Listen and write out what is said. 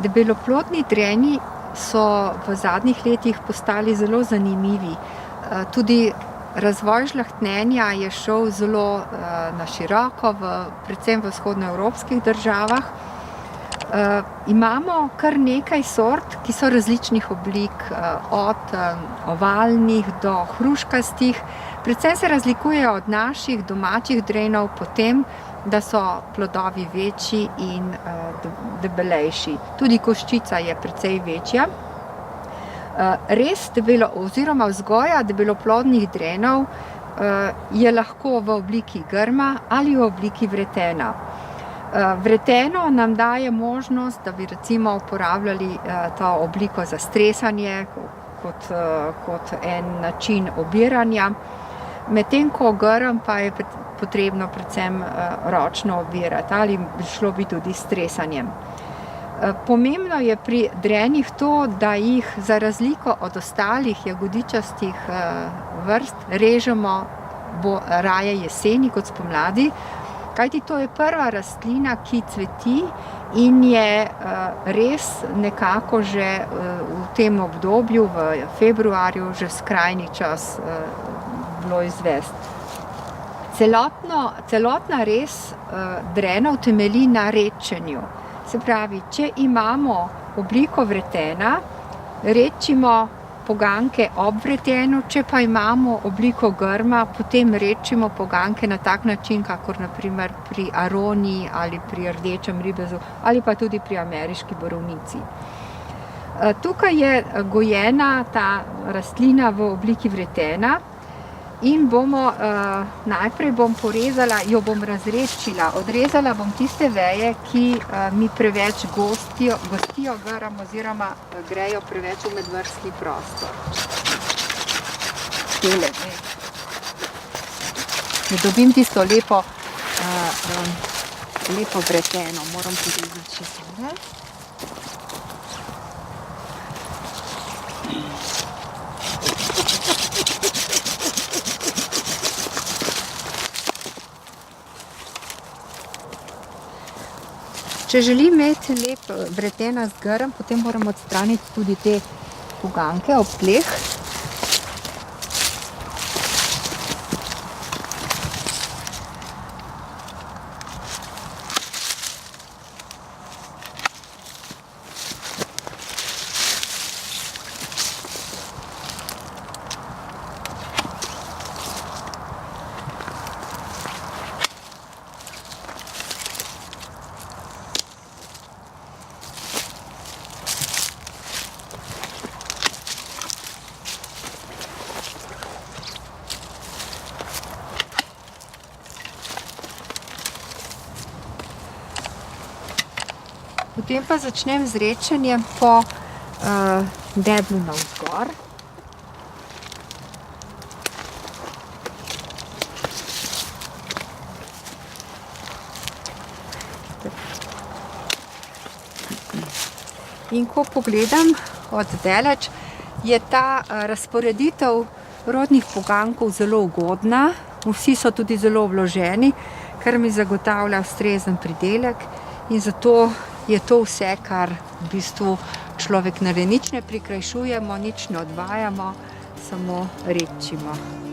Debeloplodni dreni so v zadnjih letih postali zelo zanimivi. Tudi razvoj žlahtnjenja je šel zelo na široko, predvsem v vzhodnoevropskih državah. Imamo kar nekaj sort, ki so različnih oblik, od ovalnih do hruškastih. Predvsem se razlikujejo od naših domačih drenov po tem, da so plodovi večji in debelejši. Tudi koščica je precej večja. Res oziroma vzgoja debeloplodnih drenov je lahko v obliki grma ali v obliki vretena. Vreteno nam daje možnost, da bi recimo uporabljali to obliko za stresanje kot en način obiranja, medtem ko grm pa je potrebno predvsem ročno obirati ali bi šlo bi tudi s stresanjem. Pomembno je pri drenih to, da jih za razliko od ostalih jagodičastih vrst režemo raje jeseni kot spomladi, kajti to je prva rastlina, ki cveti in je res nekako že v tem obdobju, v februarju, že skrajni čas bilo izvesti. Celotna rez drenov temelji na redčenju. Se pravi, če imamo obliko vretena, redčimo poganjke ob vretenu, če pa imamo obliko grma, potem redčimo poganjke na tak način, kakor na primer pri aroniji ali pri rdečem ribezu ali pa tudi pri ameriški borovnici. Tukaj je gojena ta rastlina v obliki vretena in najprej bom porezala, jo bom razredčila. Odrezala bom tiste veje, ki mi preveč gostijo grm oziroma grejo preveč v medvrstni prostor. Tele, da dobim tisto lepo vreteno, moram porezati še tole. Če želim imeti lep vretenast grm, potem moramo odstraniti tudi te poganjke ob tleh. Potem pa začnem z redčenjem po deblu navzgor. In ko pogledam od daleč, je ta razporeditev rodnih poganjkov zelo ugodna. Vsi so tudi zelo vloženi, kar mi zagotavlja ustrezen pridelek in zato je to vse, kar v bistvu človek naredi. Nič ne prikrajšujemo, nič ne odvajamo, samo redčimo.